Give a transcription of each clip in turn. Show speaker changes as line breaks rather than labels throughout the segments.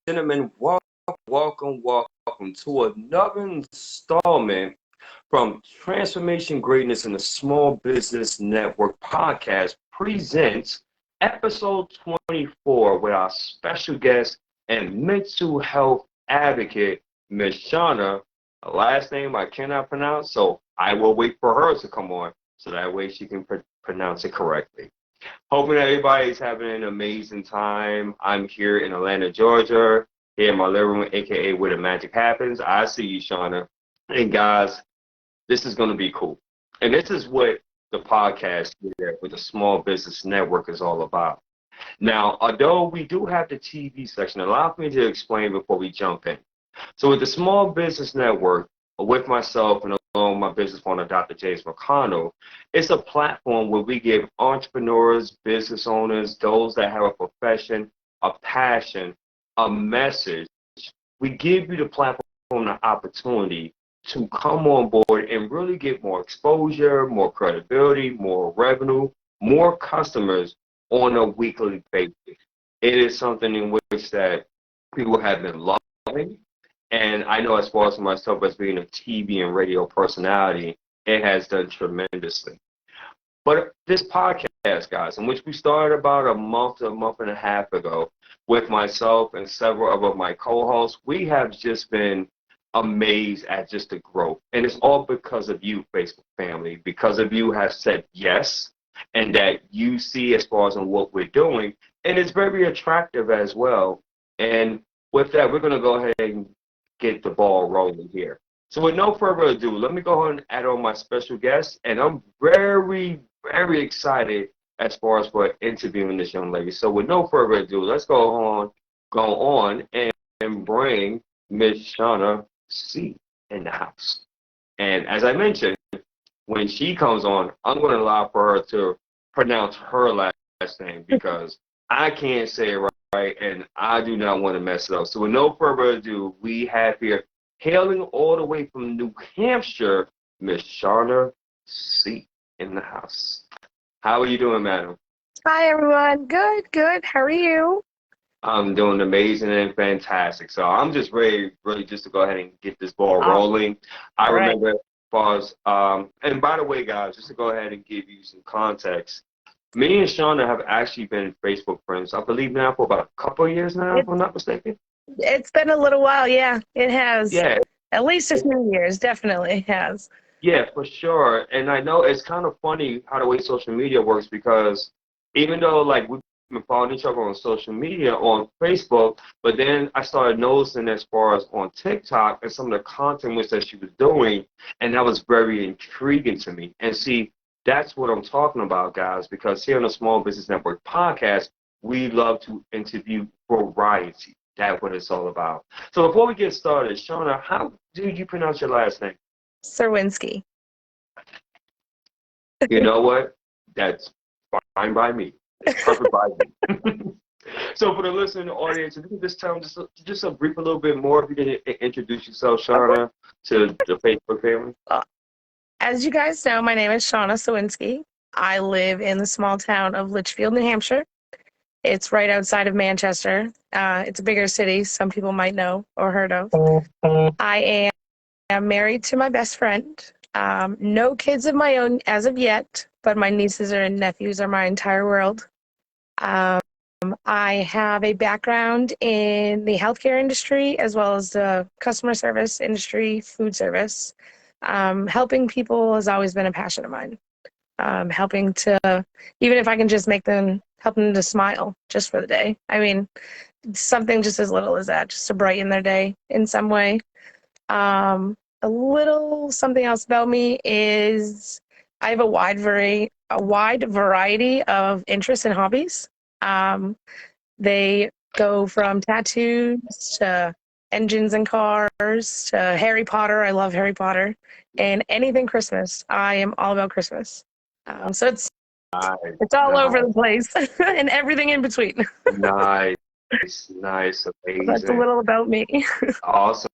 gentlemen, welcome to another installment from Transformation Greatness in the Small Business Network podcast presents episode 24 with our special guest and mental health advocate, Ms. Shawnna. Her last name I cannot pronounce, so I will wait for her to come on so that way she can pronounce it correctly. Hoping everybody's having an amazing time. I'm here in Atlanta, Georgia, here in my living room, aka where the magic happens. I see you, Shawnna. And guys, this is going to be cool. And this is what the podcast here with the Small Business Network is all about. Now, although we do have the TV section, allow me to explain before we jump in. So with the Small Business Network, with myself and along my business partner, Dr. James McConnell, it's a platform where we give entrepreneurs, business owners, those that have a profession, a passion, a message. We give you the platform, the opportunity to come on board and really get more exposure, more credibility, more revenue, more customers on a weekly basis. It is something in which that people have been loving. And I know as far as myself as being a TV and radio personality, it has done tremendously. But this podcast, guys, in which we started about a month and a half ago with myself and several of my co-hosts, we have just been amazed at just the growth. And it's all because of you, Facebook family, because of you have said yes, and that you see as far as on what we're doing. And it's very attractive as well. And with that, we're going to go ahead and get the ball rolling here. So with no further ado, let me go ahead and add on my special guest. And I'm very, very excited as far as for interviewing this young lady. So with no further ado, let's go on and bring Miss Shawnna C in the house. And as I mentioned, when she comes on, I'm going to allow for her to pronounce her last name because I can't say it right, and I do not want to mess it up. So with no further ado, we have here, hailing all the way from New Hampshire, Miss Shawnna C in the house. How are you doing, madam?
Hi, everyone. Good. How are you?
I'm doing amazing and fantastic. So I'm just ready, really just to go ahead and get this ball rolling. I remember as far as, and by the way, guys, just to go ahead and give you some context, me and Shawnna have actually been Facebook friends, I believe now for about a couple of years now, if I'm not mistaken.
It's been a little while, yeah. It has.
Yeah.
At least a few years, definitely has.
Yeah, for sure. And I know it's kind of funny how the way social media works because even though like we've been following each other on social media on Facebook, but then I started noticing as far as on TikTok and some of the content which that she was doing, and that was very intriguing to me. And see, that's what I'm talking about, guys, because here on the Small Business Network podcast, we love to interview variety. That's what it's all about. So before we get started, Shawnna, how do you pronounce your last name?
Serwinski.
You know what? That's fine by me. It's perfect by me. So for the listening audience, if you can just tell them just a brief, a little bit more, if you can introduce yourself, Shawnna, to the Facebook family.
As you guys know, my name is Shawnna Serwinski. I live in the small town of Litchfield, New Hampshire. It's right outside of Manchester. It's a bigger city, some people might know or heard of. I am married to my best friend. No kids of my own as of yet, but my nieces and nephews are my entire world. I have a background in the healthcare industry as well as the customer service industry, food service. Helping people has always been a passion of mine. Helping to, even if I can just help them to smile just for the day. I mean, something just as little as that, just to brighten their day in some way. A little something else about me is I have a wide variety of interests and hobbies. They go from tattoos to engines and cars to Harry Potter. I love Harry Potter. And anything Christmas. I am all about Christmas. So it's all over the place and everything in between.
Nice, amazing.
That's a little about me.
Awesome.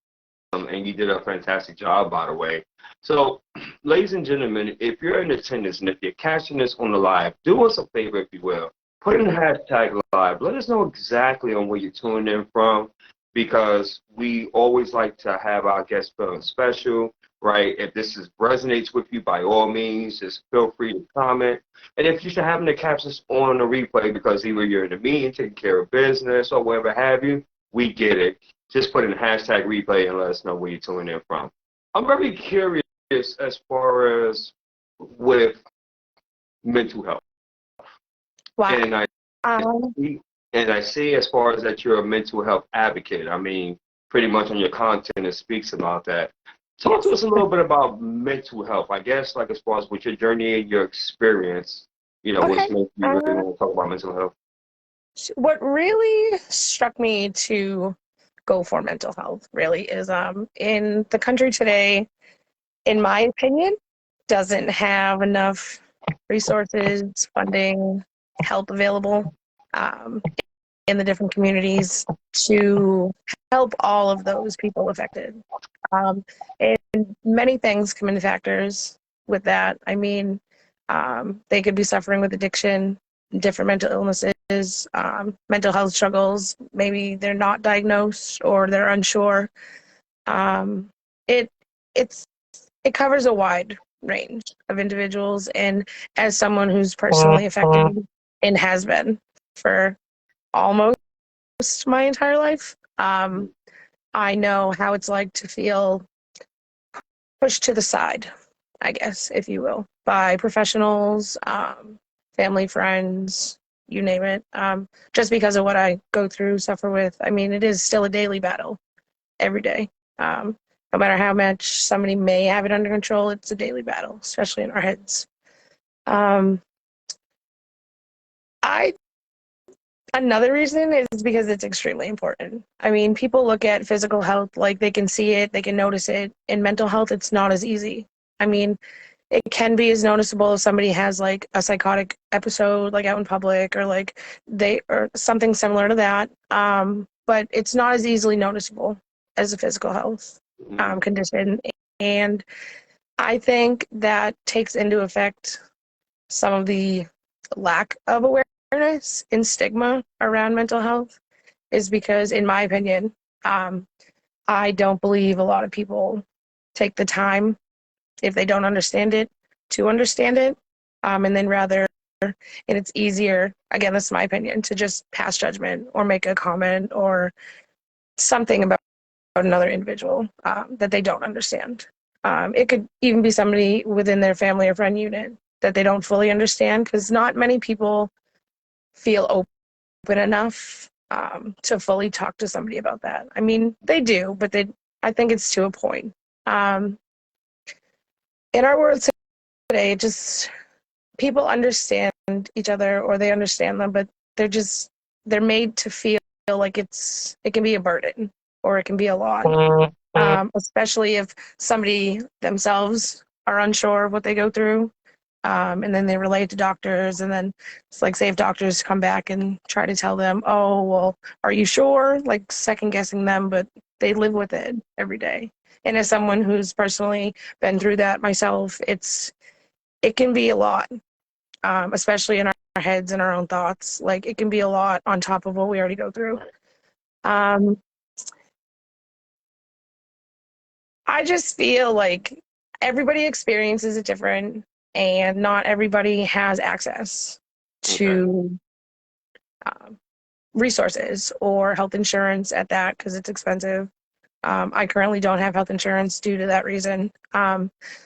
And you did a fantastic job, by the way. So, ladies and gentlemen, if you're in attendance and if you're catching this on the live, do us a favor, if you will. Put in the hashtag live. Let us know exactly on where you're tuning in from. because we always like to have our guests feeling special, right? If resonates with you, by all means, just feel free to comment. And if you should happen to catch us on the replay because either you're in a meeting, taking care of business, or whatever have you, we get it. Just put in hashtag replay and let us know where you're tuning in from. I'm very curious as far as with mental health.
Wow.
And I see as far as that you're a mental health advocate. I mean, pretty much on your content it speaks about that. Talk to us a little bit about mental health. I guess like as far as with your journey and your experience, what's
Okay.
made you really want to talk about mental health?
What really struck me to go for mental health really is in the country today, in my opinion, doesn't have enough resources, funding, help available um, in the different communities to help all of those people affected. And many things come into factors with that. I mean, they could be suffering with addiction, different mental illnesses, mental health struggles. Maybe they're not diagnosed or they're unsure. Um, it it's it covers a wide range of individuals, and as someone who's personally affected and has been for almost my entire life, I know how it's like to feel pushed to the side, I guess, if you will, by professionals, family, friends, you name it, just because of what I go through, suffer with. I mean, it is still a daily battle every day. No matter how much somebody may have it under control, it's a daily battle, especially in our heads. Um, I Another reason is because it's extremely important. I mean, people look at physical health like they can see it, they can notice it. In mental health, it's not as easy. I mean, it can be as noticeable if somebody has like a psychotic episode, like out in public, or like or something similar to that. But it's not as easily noticeable as a physical health condition. And I think that takes into effect some of the lack of awareness and stigma around mental health is because, in my opinion, I don't believe a lot of people take the time, if they don't understand it, to understand it. And then rather, and it's easier, again, this is my opinion, to just pass judgment or make a comment or something about another individual that they don't understand. It could even be somebody within their family or friend unit that they don't fully understand, because not many people feel open enough to fully talk to somebody about that. I mean, they do, but I think it's to a point. In our world today, just people understand each other, or they understand them, but they're made to feel like it can be a burden or it can be a lot, especially if somebody themselves are unsure of what they go through. And then they relate to doctors, and then it's like, say if doctors come back and try to tell them, oh, well, are you sure? Like second guessing them, but they live with it every day. And as someone who's personally been through that myself, it can be a lot, especially in our heads and our own thoughts. Like it can be a lot on top of what we already go through. Um, I just feel like everybody experiences it different, and not everybody has access to resources or health insurance at that, because it's expensive. I currently don't have health insurance due to that reason.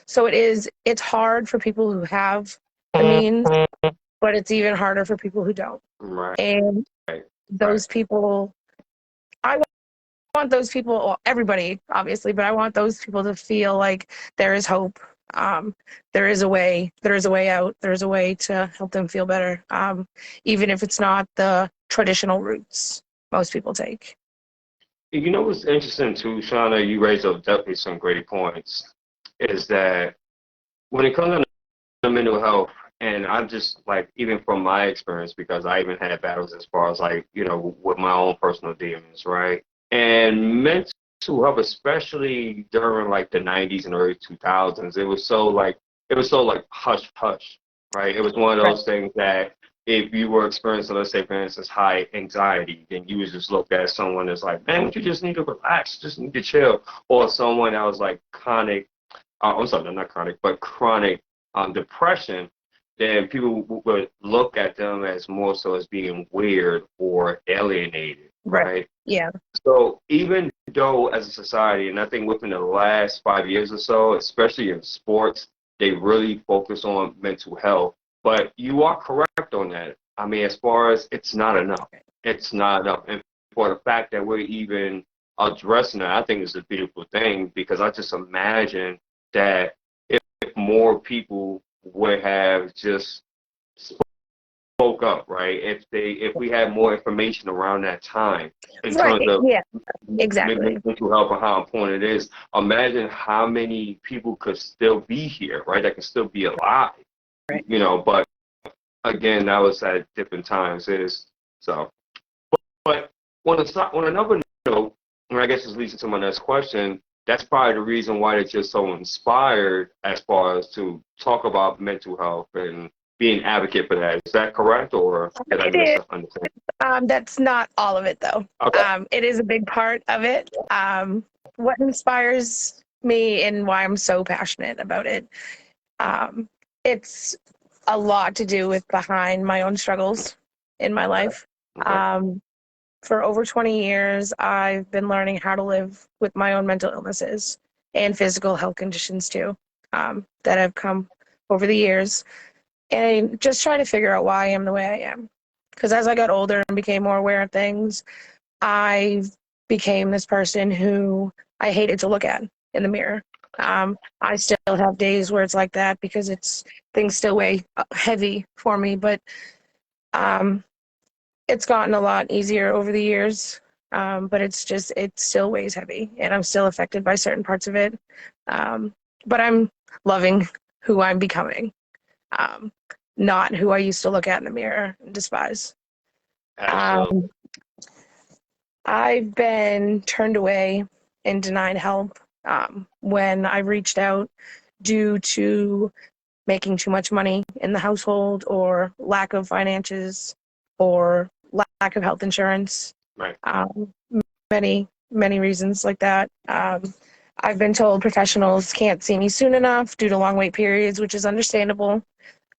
So it's hard for people who have the means, but it's even harder for people who don't.
Right.
And
Right.
those people, I want those people, well, everybody obviously, but I want those people to feel like there is hope. There is a way out, there's a way to help them feel better, even if it's not the traditional routes most people take.
You know what's interesting too, Shawnna, you raised up definitely some great points, is that when it comes to mental health, and I'm just like, even from my experience, because I even had battles as far as like, with my own personal demons, right? And mental health, especially during like the 90s and early 2000s, it was so like hush hush, right? It was one of
Right.
those things that if you were experiencing, let's say, for instance, high anxiety, then you would just look at someone that's like, man, you just need to relax, just need to chill. Or someone that was like chronic, I'm sorry, not chronic, but chronic depression, then people would look at them as more so as being weird or alienated,
Right.
right?
Yeah.
So even though as a society, and I think within the last 5 years or so, especially in sports, they really focus on mental health. But you are correct on that. I mean, as far as it's not enough, it's not enough. And for the fact that we're even addressing it, I think it's a beautiful thing because I just imagine that if more people would have just spoke up, right? If we had more information around that time in
Right.
terms of
Yeah. Exactly.
mental health and how important it is, imagine how many people could still be here, right? That could still be alive,
Right.
but again, that was at different times. Is so. But on another note, and I guess this leads into my next question, that's probably the reason why they're just so inspired as far as to talk about mental health and be an advocate for that. Is that correct, or did I
It is.
misunderstand?
That's not all of it, though.
Okay.
It is a big part of it. What inspires me and why I'm so passionate about it, um, it's a lot to do with behind my own struggles in my life.
Okay.
Um, for over 20 years, I've been learning how to live with my own mental illnesses and physical health conditions too, that have come over the years, and just try to figure out why I am the way I am. Because as I got older and became more aware of things, I became this person who I hated to look at in the mirror. I still have days where it's like that because things still weigh heavy for me, but um, it's gotten a lot easier over the years. But it still weighs heavy, and I'm still affected by certain parts of it. But I'm loving who I'm becoming, um, not who I used to look at in the mirror and despise.
Absolutely.
Um, I've been turned away and denied help when I reached out due to making too much money in the household or lack of finances or lack of health insurance.
Right.
Many, many reasons like that. I've been told professionals can't see me soon enough due to long wait periods, which is understandable.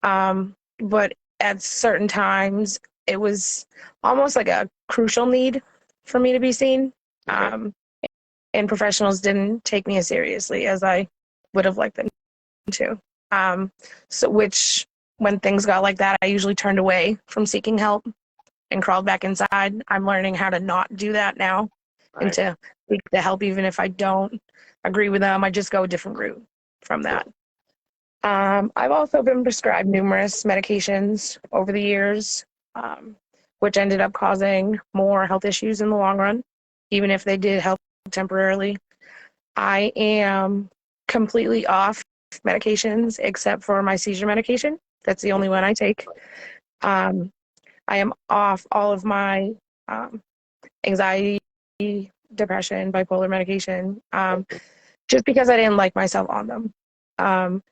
But at certain times, it was almost like a crucial need for me to be seen.
Okay.
And professionals didn't take me as seriously as I would have liked them to. So which, when things got like that, I usually turned away from seeking help and crawled back inside. I'm learning how to not do that now and
Right.
to seek the help even if I don't agree with them. I just go a different route from that. I've also been prescribed numerous medications over the years, which ended up causing more health issues in the long run, even if they did help temporarily. I am completely off medications except for my seizure medication. That's the only one I take. I am off all of my anxiety, depression, bipolar medication, just because I didn't like myself on them. Um,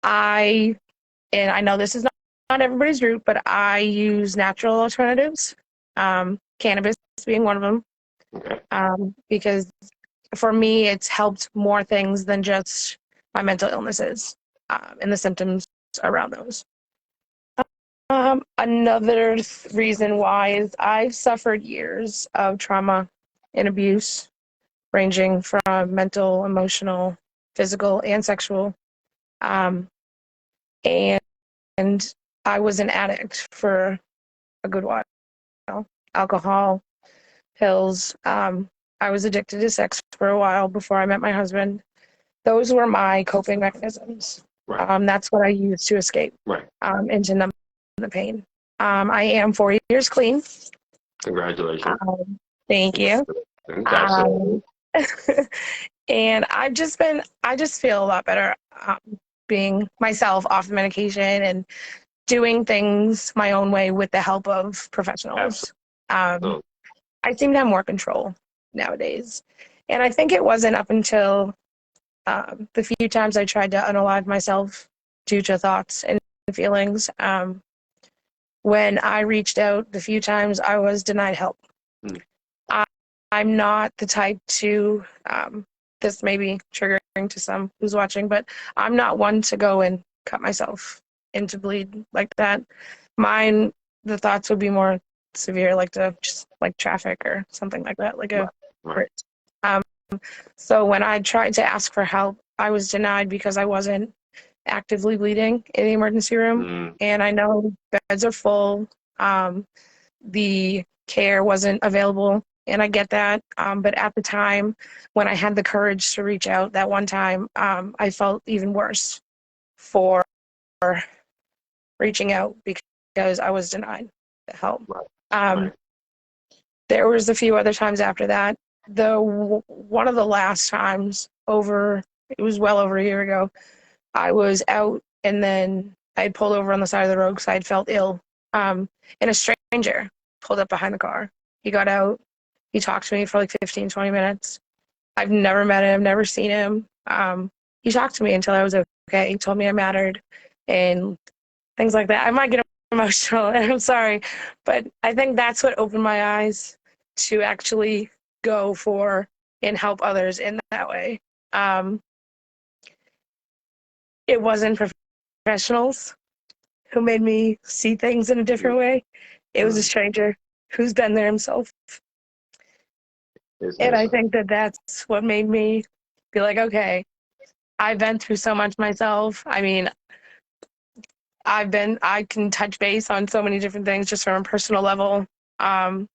and I know this is not everybody's route, but I use natural alternatives, cannabis being one of them,
Okay.
because for me, it's helped more things than just my mental illnesses and the symptoms around those. Another reason why is I've suffered years of trauma and abuse, ranging from mental, emotional, physical, and sexual. Um, and I was an addict for a good while. Alcohol, pills. I was addicted to sex for a while before I met my husband. Those were my coping mechanisms.
Right.
That's what I used to escape
Right.
and to numb the pain. I am 4 years clean.
Congratulations.
Thank you.
Absolutely.
And I just feel a lot better being myself off the medication and doing things my own way with the help of professionals.
Absolutely.
I seem to have more control nowadays. And I think it wasn't up until the few times I tried to unalive myself due to thoughts and feelings. when I reached out the few times, I was denied help.
Mm.
I'm not the type to, this may be triggering to some who's watching, but I'm not one to go and cut myself and to bleed like that. Mine, the thoughts would be more severe, like to just like traffic or something like that, like a
Right.
hurt. Um, so when I tried to ask for help, I was denied because I wasn't actively bleeding in the emergency room.
Mm.
And I know beds are full. The care wasn't available, and I get that. But at the time, when I had the courage to reach out that one time, I felt even worse for reaching out because I was denied the help.
Right.
Um,
Right.
there was a few other times after that. One of the last times it was well over a year ago. I was out and then I had pulled over on the side of the road because I had felt ill. And a stranger pulled up behind the car. He got out. He talked to me for like 15, 20 minutes. I've never met him, never seen him. He talked to me until I was okay. He told me I mattered and things like that. I might get emotional, and I'm sorry, but I think that's what opened my eyes to actually go for and help others in that way. It wasn't professionals who made me see things in a different way. It was a
Mm.
stranger who's been there himself.
Isn't
And
it
I
so?
think that that's what made me be like, okay, I've been through so much myself. I mean, I can touch base on so many different things just from a personal level. Um,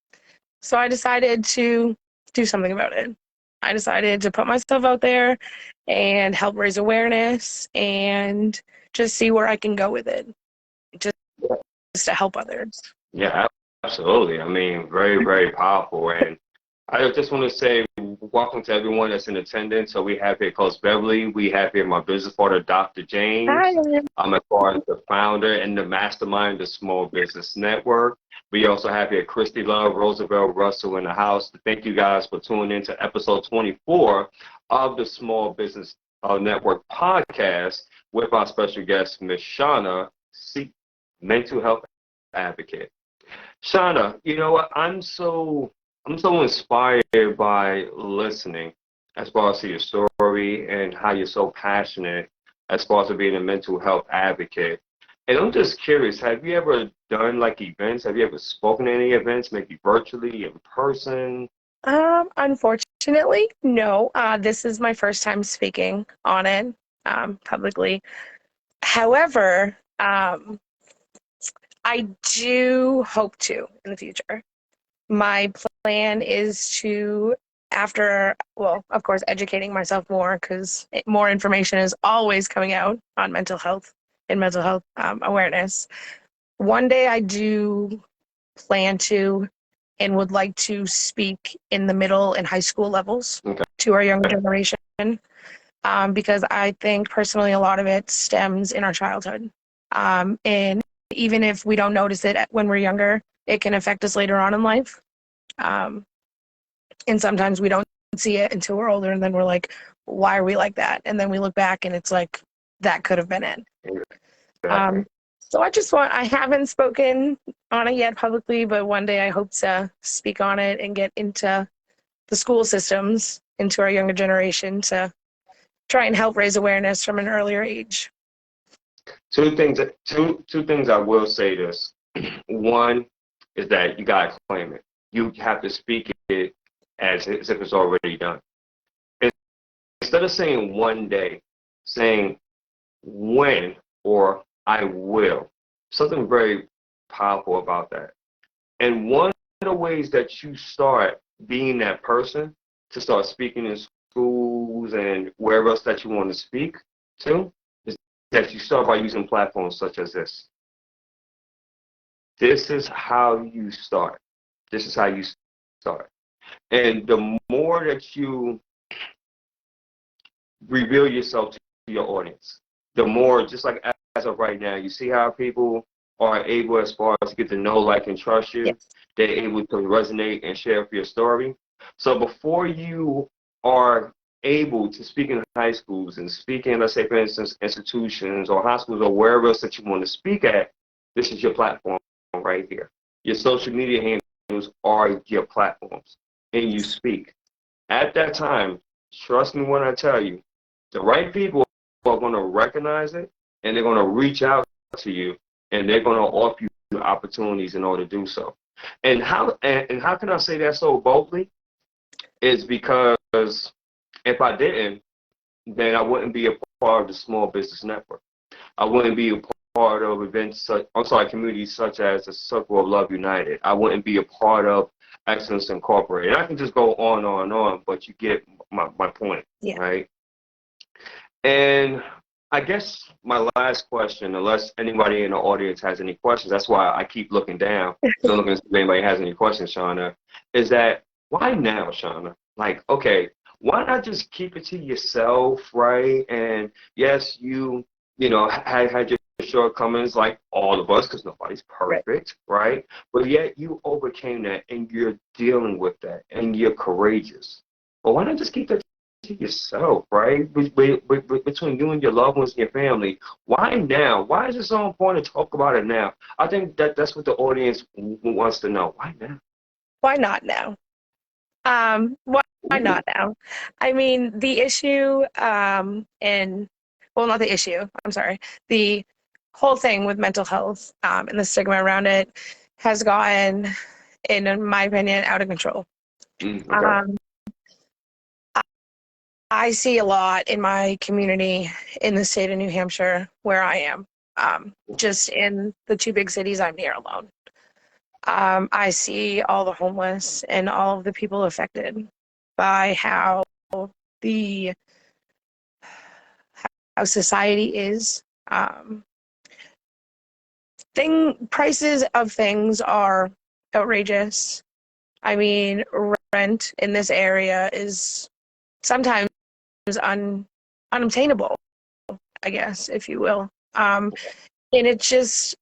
so I decided to do something about it. I decided to put myself out there and help raise awareness and just see where I can go with it, just to help others.
Yeah, absolutely. I mean, very, very powerful. And I just want to say welcome to everyone that's in attendance. So we have here Coach Beverly. We have here my business partner, Dr.
Hi.
James. I'm as far as the founder and the mastermind of the Small Business Network. We also have here Christy Love, Roosevelt Russell in the house. Thank you guys for tuning in to episode 24 of the Small Business Network podcast with our special guest, Miss Shawnna, mental health advocate. Shawnna, you know what? I'm so inspired by listening as far as to your story and how you're so passionate as far as being a mental health advocate. And I'm just curious, have you ever done like events? Have you ever spoken at any events, maybe virtually, in person?
Unfortunately, no. This is my first time speaking on it publicly. However, I do hope to in the future. My plan is to, after, well, of course, educating myself more because more information is always coming out on mental health and mental health awareness. One day I do plan to and would like to speak in the middle and high school levels
Okay.
to our younger generation because I think personally a lot of it stems in our childhood. And even if we don't notice it when we're younger, it can affect us later on in life. Um, and sometimes we don't see it until we're older, and then we're like, why are we like that? And then we look back and it's like, that could have been it.
Exactly.
So I haven't spoken on it yet publicly, but one day I hope to speak on it and get into the school systems, into our younger generation to try and help raise awareness from an earlier age.
Two things I will say this. One is that you gotta claim it. You have to speak it as if it's already done. Instead of saying one day, saying when or I will. Something very powerful about that. And one of the ways that you start being that person to start speaking in schools and wherever else that you want to speak to is that you start by using platforms such as this. This is how you start. This is how you start. And the more that you reveal yourself to your audience, the more, just like as of right now, you see how people are able, as far as get to know, like, and trust you.
Yes.
They're able to resonate and share your story. So before you are able to speak in high schools and speak in, let's say, for instance, institutions or hospitals or wherever else that you want to speak at, this is your platform. right here. Your social media handles are your platforms, and you speak. At that time, trust me when I tell you, the right people are going to recognize it, and they're going to reach out to you, and they're going to offer you opportunities in order to do so. And how can I say that so boldly? Is because if I didn't, then I wouldn't be a part of the small business network. I wouldn't be a part of events such, I'm sorry, communities such as the Circle of Love United. I wouldn't be a part of Excellence Incorporated. And I can just go on and on, but you get my point,
Yeah.
right? And I guess my last question, unless anybody in the audience has any questions, that's why I keep looking down, because I'm looking to see if anybody has any questions, Shawnna, is that why now, Shawnna? Like, okay, why not just keep it to yourself, right? And yes, you know, had your shortcomings like all of us, because nobody's perfect, right? But yet you overcame that and you're dealing with that and you're courageous. But why not just keep that to yourself, right? Between you and your loved ones and your family. Why now? Why is it so important to talk about it now? I think that's what the audience wants to know. Why now?
Why not now? Why
Ooh.
not now? I mean, the issue, and well, not the issue. I'm sorry. The whole thing with mental health, and the stigma around it has gotten, in my opinion, out of control.
Okay.
Um, I see a lot in my community in the state of New Hampshire where I am. Just in the two big cities I'm near alone. I see all the homeless and all of the people affected by how the how society is. Prices of things are outrageous. I mean, rent in this area is sometimes unobtainable, I guess, if you will. And it's just,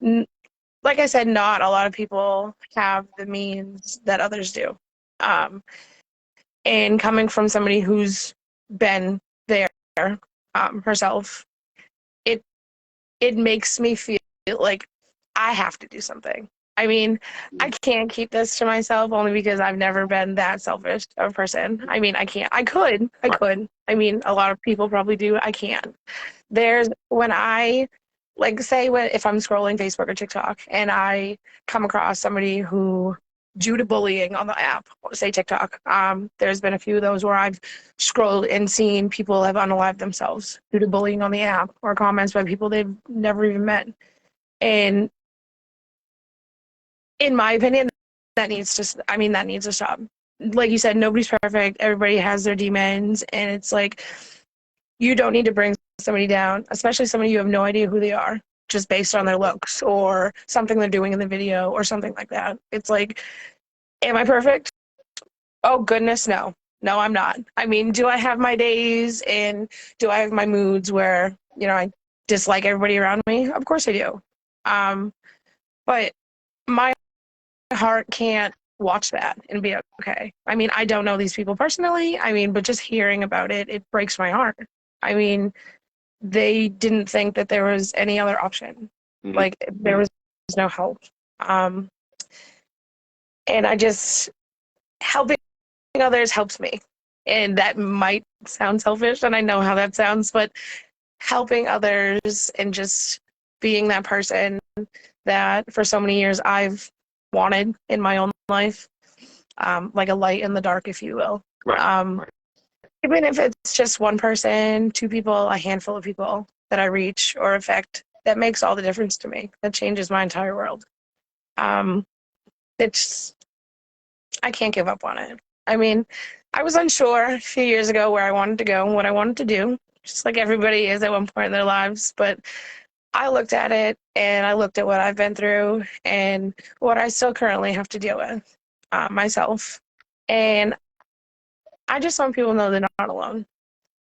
like I said, not a lot of people have the means that others do. And coming from somebody who's been there herself, it it makes me feel like I have to do something. I mean, I can't keep this to myself only because I've never been that selfish of a person. I mean, I can't. I could. I mean, a lot of people probably do. I can't. There's when I like say if I'm scrolling Facebook or TikTok and I come across somebody who due to bullying on the app, say TikTok, there's been a few of those where I've scrolled and seen people have unalived themselves due to bullying on the app or comments by people they've never even met. And in my opinion, that needs to stop. Like you said, nobody's perfect. Everybody has their demons, and it's like you don't need to bring somebody down, especially somebody you have no idea who they are, just based on their looks or something they're doing in the video or something like that. It's like, am I perfect? Oh goodness, no. No, I'm not. I mean, do I have my days and do I have my moods where, I dislike everybody around me? Of course I do. But my heart can't watch that and be okay. I mean, I don't know these people personally. I mean, but just hearing about it, it breaks my heart. I mean, they didn't think that there was any other option.
Mm-hmm.
Like there was no help. And I just helping others helps me. And that might sound selfish, and I know how that sounds, but helping others and just being that person that for so many years I've wanted in my own life, like a light in the dark, if you will.
Right.
Even if it's just one person, two people, a handful of people that I reach or affect, that makes all the difference to me. That changes my entire world. It's I can't give up on it. I mean, I was unsure a few years ago where I wanted to go and what I wanted to do, just like everybody is at one point in their lives. But I looked at it and I looked at what I've been through and what I still currently have to deal with myself. And I just want people to know they're not alone.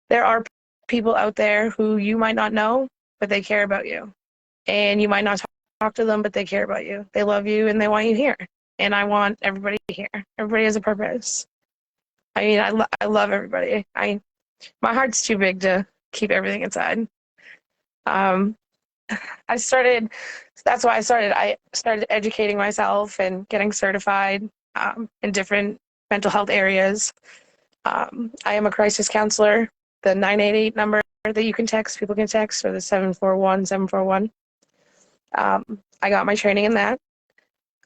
There are people out there who you might not know, but they care about you. And you might not talk to them, but they care about you. They love you and they want you here. And I want everybody here. Everybody has a purpose. I mean, I love everybody. My heart's too big to keep everything inside. That's why I started educating myself and getting certified in different mental health areas. I am a crisis counselor. The 988 number that you can text, people can text, or the 741-741. I got my training in that.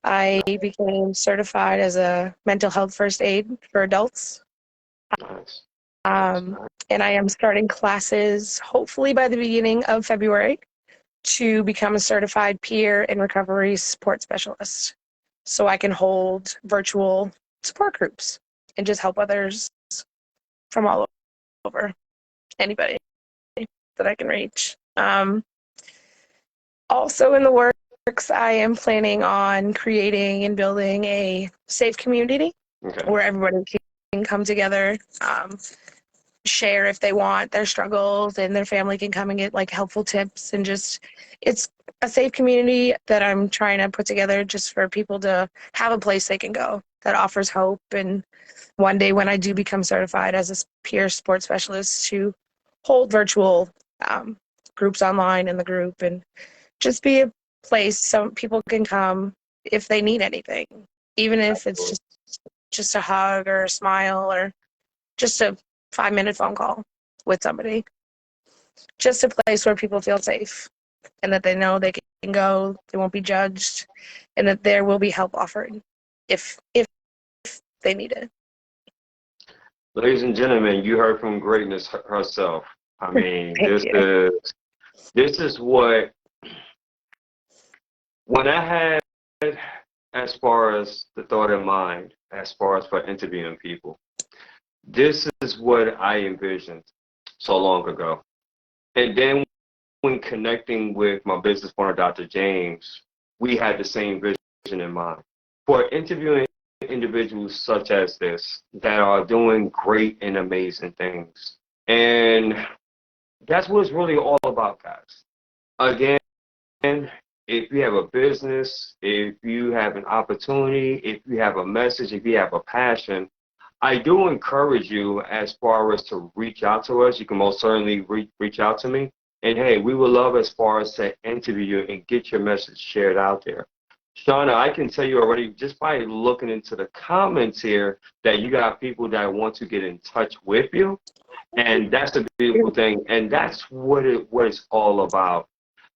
I became certified as a mental health first aid for adults.
Nice.
Um,
Nice.
and I am starting classes hopefully by the beginning of February to become a certified peer and recovery support specialist. So I can hold virtual support groups and just help others from all over, anybody that I can reach. Also in the works, I am planning on creating and building a safe community where everybody can come together, share if they want their struggles, and their family can come and get like helpful tips, and just it's a safe community that I'm trying to put together just for people to have a place they can go that offers hope. And one day when I do become certified as a peer support specialist, to hold virtual groups online in the group and just be a place so people can come if they need anything, even if it's just a hug or a smile or just a 5-minute phone call with somebody. Just a place where people feel safe and that they know they can go, they won't be judged, and that there will be help offered if they need it.
Ladies and gentlemen, you heard from greatness herself. I mean,
Thank you.
this is what when I had as far as the thought in mind, as far as for interviewing people, this is what I envisioned so long ago. And then when connecting with my business partner, Dr. James, we had the same vision in mind. For interviewing individuals such as this that are doing great and amazing things. And that's what it's really all about, guys. Again, if you have a business, if you have an opportunity, if you have a message, if you have a passion, I do encourage you as far as to reach out to us. You can most certainly reach out to me. And hey, we would love as far as to interview you and get your message shared out there. Shawnna, I can tell you already just by looking into the comments here that you got people that want to get in touch with you. And that's the beautiful thing. And that's what it's all about.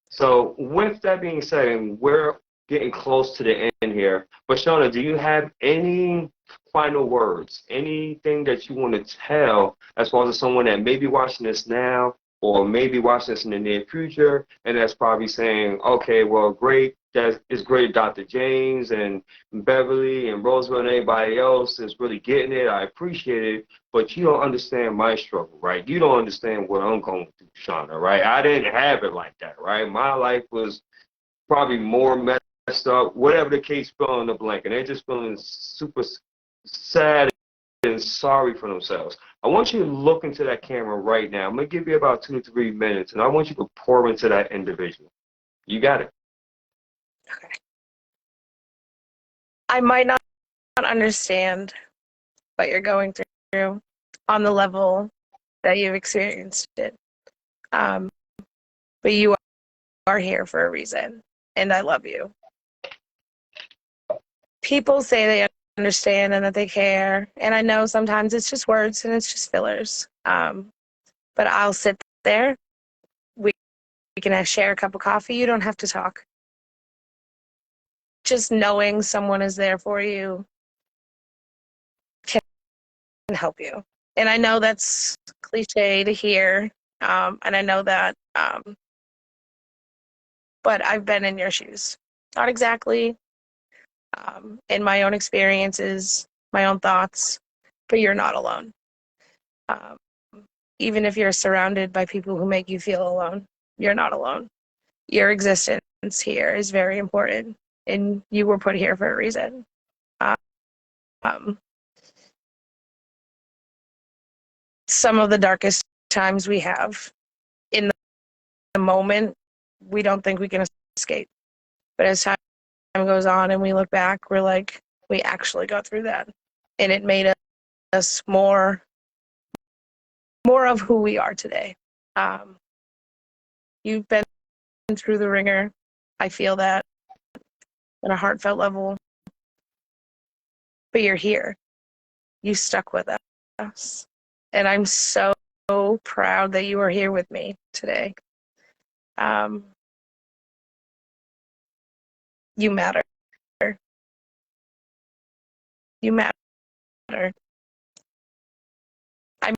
So with that being said, and we're getting close to the end here, but Shawnna, do you have any final words, anything that you want to tell as far as someone that may be watching this now or maybe watching this in the near future, and that's probably saying, okay, well, great, that is great, Dr. James and Beverly and Roseville and everybody else is really getting it. I appreciate it, but you don't understand my struggle, right? You don't understand what I'm going through, Shawnna, right? I didn't have it like that, right? My life was probably more messed up, whatever the case, fill in the blank, and they're just feeling super sad and sorry for themselves. I want you to look into that camera right now. I'm going to give you about 2 to 3 minutes, and I want you to pour into that individual. You got it.
Okay. I might not understand what you're going through on the level that you've experienced it. But you are here for a reason, and I love you. People say they understand and that they care, and I know sometimes it's just words and it's just fillers. But I'll sit there. We can share a cup of coffee. You don't have to talk. Just knowing someone is there for you can help you. And I know that's cliche to hear, and I know that, but I've been in your shoes. Not exactly in my own experiences, my own thoughts, but you're not alone. Um, Even if you're surrounded by people who make you feel alone, you're not alone. Your existence here is very important, and you were put here for a reason. Um, some of the darkest times we have in the moment, we don't think we can escape. But as time goes on and we look back, we're like, we actually got through that. And it made us more of who we are today. You've been through the ringer. I feel that on a heartfelt level. But you're here. You stuck with us. And I'm so proud that you are here with me today. You matter. You matter. I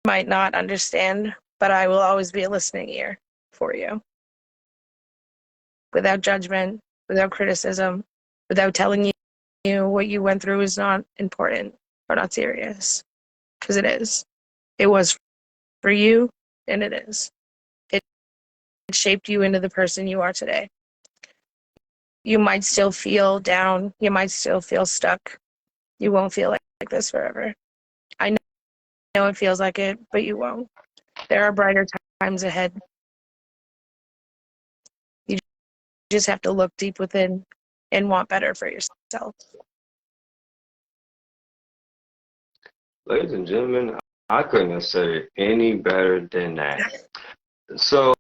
might not understand, but I will always be a listening ear for you. Without judgment, without criticism, without telling you what you went through is not important or not serious. Because it is. It was for you, and it is. It shaped you into the person you are today. You might still feel down. You might still feel stuck. You won't feel like this forever. I know it feels like it, but you won't. There are brighter times ahead. You just have to look deep within and want better for yourself.
Ladies and gentlemen, I couldn't have said it any better than that. So,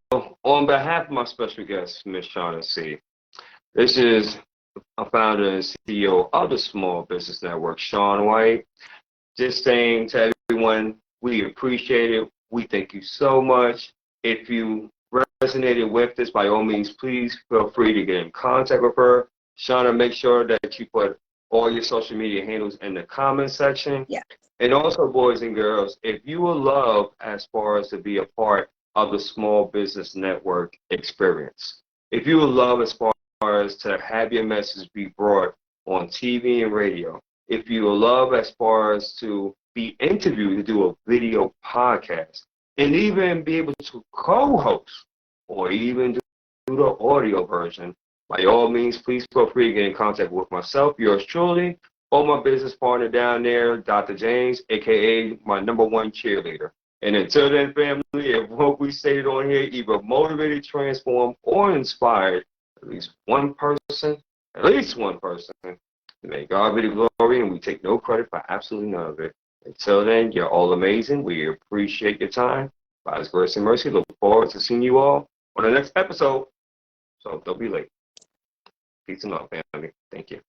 on behalf of my special guest, Ms. Shawnna C., this is a founder and CEO of the Small Business Network, Shawn White. Just saying to everyone, we appreciate it. We thank you so much. If you resonated with this, by all means, please feel free to get in contact with her. Shawnna, make sure that you put all your social media handles in the comment section.
Yeah.
And also, boys and girls, if you would love as far as to be a part of the Small Business Network experience, if you would love as far as to have your message be brought on TV and radio, if you would love as far as to be interviewed to do a video podcast, and even be able to co-host or even do the audio version, by all means, please feel free to get in contact with myself, yours truly, or my business partner down there, Dr. James, aka my #1 cheerleader. And until then, family, if what we stated on here either motivated, transformed, or inspired at least one person, may God be the glory, and we take no credit for absolutely none of it. Until then, you're all amazing. We appreciate your time. By His grace and mercy, look forward to seeing you all on the next episode. So don't be late. Peace and love, family. Thank you.